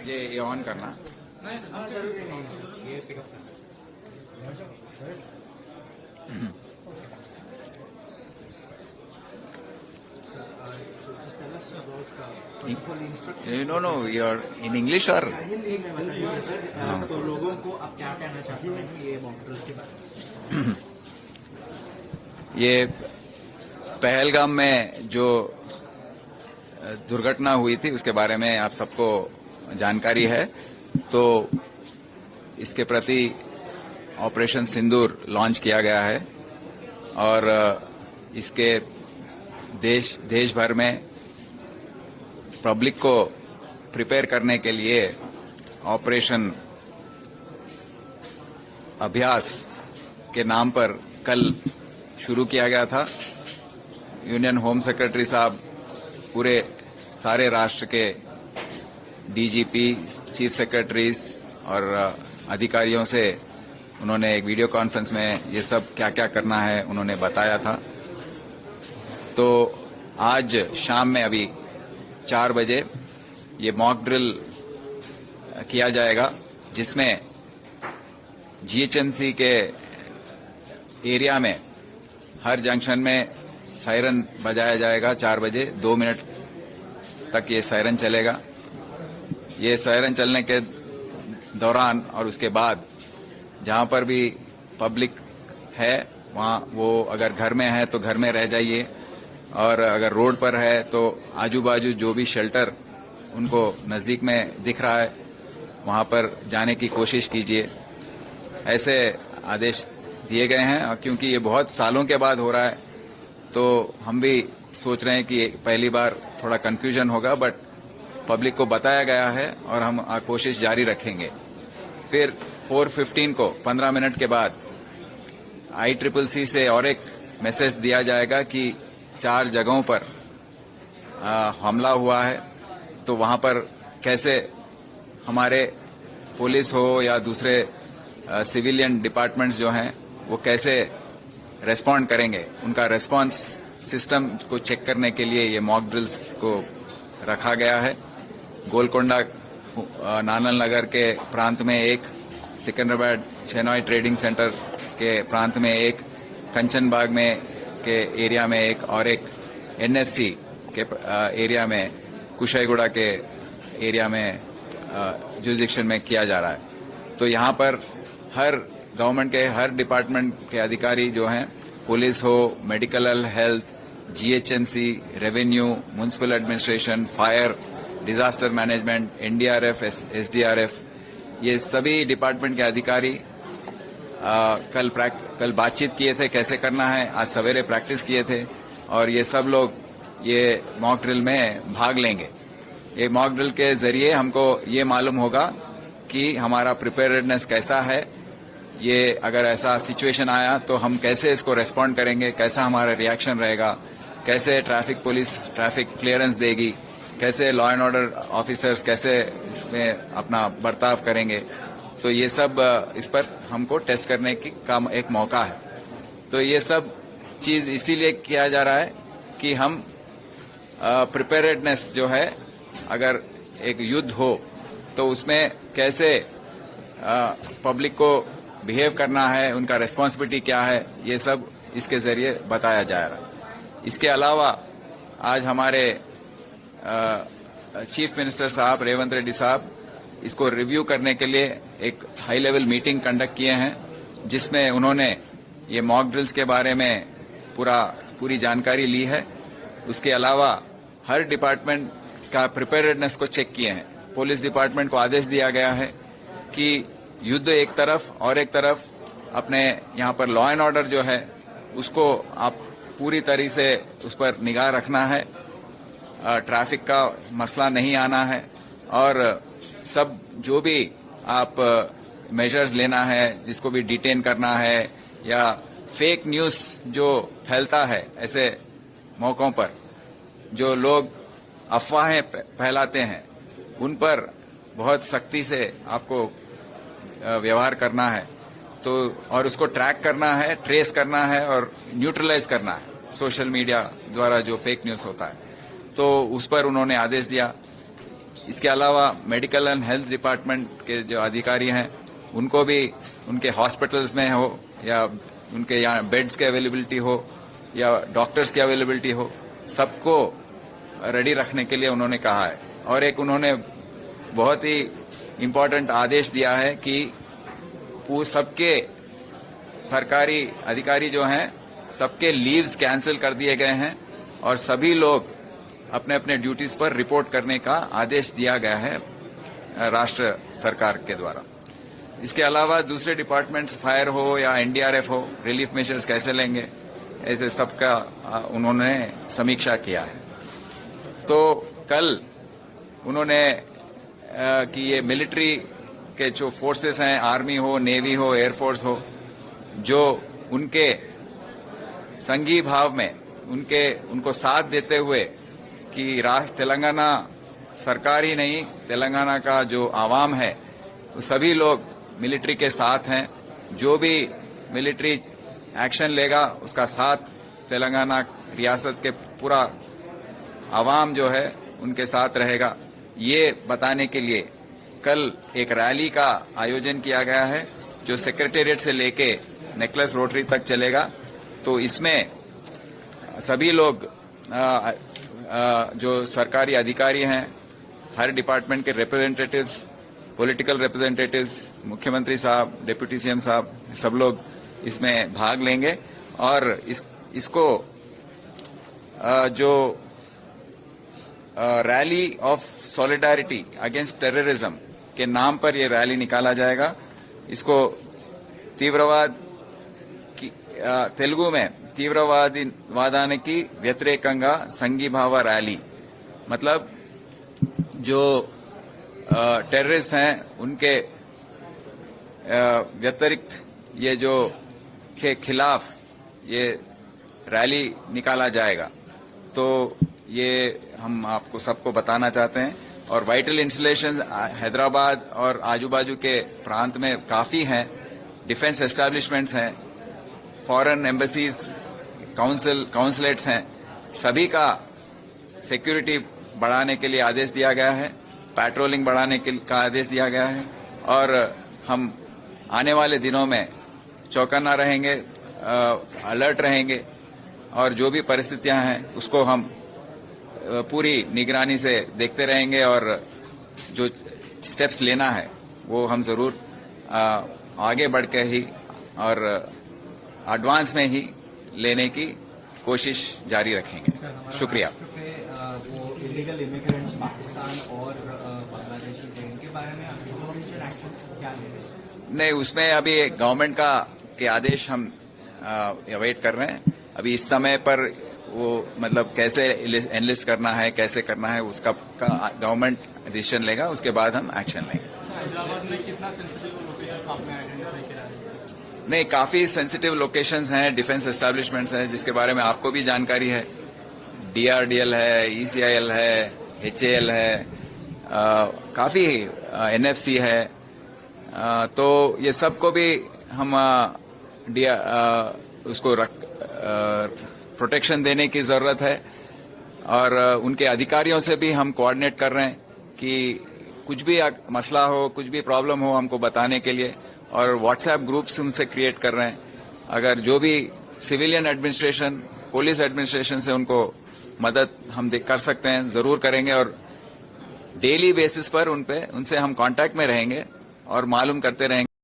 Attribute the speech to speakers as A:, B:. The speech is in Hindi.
A: ये ऑन करना।
B: हाँ जरूरी नहीं है, ये पिकअप करना।
A: No, you're in English or?
B: Hindi में बताइए सर, तो लोगों को आप क्या कहना चाहते हैं ये मॉक ड्रिल के बारे में?
A: ये पहलगाम में जो दुर्घटना हुई थी उसके बारे में आप सबको जानकारी है, तो इसके प्रति ऑपरेशन सिंदूर लॉन्च किया गया है और इसके देश भर में पब्लिक को प्रिपेयर करने के लिए ऑपरेशन अभ्यास के नाम पर कल शुरू किया गया था। यूनियन होम सेक्रेटरी साहब पूरे सारे राष्ट्र के डीजीपी, चीफ सेक्रेटरीज और अधिकारियों से उन्होंने एक वीडियो कॉन्फ्रेंस में ये सब क्या क्या करना है उन्होंने बताया था। तो आज शाम में अभी 4 बजे ये मॉक ड्रिल किया जाएगा, जिसमें जीएचएमसी के एरिया में हर जंक्शन में सायरन बजाया जाएगा। 4 बजे 2 मिनट तक ये सायरन चलेगा। ये सायरन चलने के दौरान और उसके बाद जहां पर भी पब्लिक है वहां वो अगर घर में है तो घर में रह जाइए, और अगर रोड पर है तो आजू बाजू जो भी शेल्टर उनको नजदीक में दिख रहा है वहां पर जाने की कोशिश कीजिए। ऐसे आदेश दिए गए हैं, और क्योंकि ये बहुत सालों के बाद हो रहा है तो हम भी सोच रहे हैं कि पहली बार थोड़ा कंफ्यूजन होगा, बट पब्लिक को बताया गया है और हम कोशिश जारी रखेंगे। फिर 4:15 को 15 मिनट के बाद ICCC से और एक मैसेज दिया जाएगा कि 4 जगहों पर हमला हुआ है, तो वहां पर कैसे हमारे पुलिस हो या दूसरे सिविलियन डिपार्टमेंट्स जो हैं वो कैसे रेस्पॉन्ड करेंगे, उनका रेस्पॉन्स सिस्टम को चेक करने के लिए ये मॉक ड्रिल्स को रखा गया है। गोलकोंडा नानल नगर के प्रांत में एक, सिकंदराबाद शेनॉय ट्रेडिंग सेंटर के प्रांत में एक, कंचन बाग में के एरिया में एक, और एक NFC के एरिया में, कुशाईगुड़ा के एरिया में जुरिसडिक्शन में किया जा रहा है। तो यहाँ पर हर गवर्नमेंट के हर डिपार्टमेंट के अधिकारी जो हैं, पुलिस हो, medical health, GHMC, revenue, municipal administration, fire, disaster management, NDRF, SDRF, ये सभी डिपार्टमेंट के अधिकारी कल बातचीत किए थे कैसे करना है, आज सवेरे प्रैक्टिस किए थे, और ये सब लोग ये मॉक ड्रिल में भाग लेंगे। ये मॉक ड्रिल के जरिए हमको ये मालूम होगा कि हमारा प्रिपेयर्डनेस कैसा है, ये अगर ऐसा सिचुएशन आया तो हम कैसे इसको रेस्पॉन्ड करेंगे, कैसा हमारा रिएक्शन रहेगा, कैसे ट्रैफिक पुलिस ट्रैफिक क्लियरेंस देगी, कैसे लॉ एंड ऑर्डर ऑफिसर्स कैसे इसमें अपना बर्ताव करेंगे। तो ये सब इस पर हमको टेस्ट करने की काम एक मौका है। तो ये सब चीज इसीलिए किया जा रहा है कि हम प्रिपेयर्डनेस जो है, अगर एक युद्ध हो तो उसमें कैसे पब्लिक को बिहेव करना है, उनका रेस्पॉन्सिबिलिटी क्या है, ये सब इसके जरिए बताया जा रहा है। इसके अलावा आज हमारे चीफ मिनिस्टर साहब रेवंत रेड्डी साहब इसको रिव्यू करने के लिए एक हाई लेवल मीटिंग कंडक्ट किए हैं, जिसमें उन्होंने ये मॉक ड्रिल्स के बारे में पूरी जानकारी ली है। उसके अलावा हर डिपार्टमेंट का प्रिपेयर्डनेस को चेक किए हैं। पुलिस डिपार्टमेंट को आदेश दिया गया है कि युद्ध एक तरफ और एक तरफ अपने यहाँ पर लॉ एंड ऑर्डर जो है उसको आप पूरी तरह से उस पर निगाह रखना है, ट्रैफिक का मसला नहीं आना है, और सब जो भी आप मेजर्स लेना है, जिसको भी डिटेन करना है, या फेक न्यूज जो फैलता है ऐसे मौकों पर, जो लोग अफवाहें फैलाते हैं, उन पर बहुत सख्ती से आपको व्यवहार करना है। तो और उसको ट्रैक करना है, ट्रेस करना है और न्यूट्रलाइज करना है सोशल मीडिया द्वारा जो फेक न्यूज होता है। तो उस पर उन्होंने आदेश दिया। इसके अलावा मेडिकल एंड हेल्थ डिपार्टमेंट के जो अधिकारी हैं उनको भी उनके हॉस्पिटल्स में हो या उनके यहाँ बेड्स की अवेलेबिलिटी हो या डॉक्टर्स की अवेलेबिलिटी हो, सबको रेडी रखने के लिए उन्होंने कहा है। और एक उन्होंने बहुत ही इम्पोर्टेंट आदेश दिया है कि वो सबके सरकारी अधिकारी जो हैं सबके लीव्स कैंसिल कर दिए गए हैं और सभी लोग अपने अपने ड्यूटीज पर रिपोर्ट करने का आदेश दिया गया है राष्ट्र सरकार के द्वारा। इसके अलावा दूसरे डिपार्टमेंट्स फायर हो या एनडीआरएफ हो, रिलीफ मेजर्स कैसे लेंगे, ऐसे सबका उन्होंने समीक्षा किया है। तो कल उन्होंने कि ये मिलिट्री के जो फोर्सेस हैं, आर्मी हो, नेवी हो, एयरफोर्स हो, जो उनके संघीय भाव में उनको साथ देते हुए कि तेलंगाना सरकार ही नहीं, तेलंगाना का जो आवाम है वो सभी लोग मिलिट्री के साथ हैं। जो भी मिलिट्री एक्शन लेगा उसका साथ तेलंगाना रियासत के पूरा आवाम जो है उनके साथ रहेगा। ये बताने के लिए कल एक रैली का आयोजन किया गया है जो सेक्रेटेरिएट से लेके नेकलेस रोटरी तक चलेगा। तो इसमें सभी लोग जो सरकारी अधिकारी हैं, हर डिपार्टमेंट के रिप्रेजेंटेटिव्स, पॉलिटिकल रिप्रेजेंटेटिव्स, मुख्यमंत्री साहब, डिप्टी सीएम साहब, सब लोग इसमें भाग लेंगे और इसको जो rally of solidarity against terrorism के नाम पर ये रैली निकाला जाएगा। इसको तीव्रवाद की तेलुगु में तीव्रवादाనికి వ్యతిరేకంగా సంఘీభావ रैली, मतलब जो टेररिस्ट हैं उनके व्यतिरिक्त ये जो के खिलाफ ये रैली निकाला जाएगा। तो ये हम आपको सबको बताना चाहते हैं। और वाइटल इंस्टॉलेशन हैदराबाद और आजू बाजू के प्रांत में काफी हैं, डिफेंस एस्टैब्लिशमेंट्स हैं, फॉरेन एम्बेसीज, काउंसलेट्स हैं, सभी का सिक्योरिटी बढ़ाने के लिए आदेश दिया गया है, पेट्रोलिंग बढ़ाने का आदेश दिया गया है। और हम आने वाले दिनों में चौकन्ना रहेंगे, अलर्ट रहेंगे और जो भी परिस्थितियां हैं उसको हम पूरी निगरानी से देखते रहेंगे और जो स्टेप्स लेना है वो हम जरूर आगे बढ़ के ही और एडवांस में ही लेने की कोशिश जारी रखेंगे। शुक्रिया।
B: वो इलीगल इमिग्रेंट्स पाकिस्तान और बांग्लादेशी थे, इनके बारे में इन्फॉर्मेशन एक्शन क्या ले रहे हैं?
A: नहीं, उसमें अभी गवर्नमेंट के आदेश हम अवेट कर रहे हैं। अभी इस समय पर वो मतलब कैसे एनलिस्ट करना है, कैसे करना है, उसका गवर्नमेंट डिसीजन लेगा, उसके बाद हम एक्शन लेंगे।
C: हैदराबाद में कितना सेंसिटिव लोकेशन आपने आइडेंटिफाई किया है?
A: नहीं, काफी सेंसिटिव लोकेशंस हैं, डिफेंस एस्टैब्लिशमेंट्स हैं जिसके बारे में आपको भी जानकारी है। डीआरडीएल है, ईसीआईएल है, एचएएल है, काफी एनएफसी है। तो ये सबको भी हम उसको प्रोटेक्शन देने की जरूरत है और उनके अधिकारियों से भी हम कोऑर्डिनेट कर रहे हैं कि कुछ भी मसला हो, कुछ भी प्रॉब्लम हो हमको बताने के लिए, और व्हाट्सएप ग्रुप्स उनसे क्रिएट कर रहे हैं। अगर जो भी सिविलियन एडमिनिस्ट्रेशन, पुलिस एडमिनिस्ट्रेशन से उनको मदद हम कर सकते हैं जरूर करेंगे और डेली बेसिस पर उनसे हम कांटेक्ट में रहेंगे और मालूम करते रहेंगे।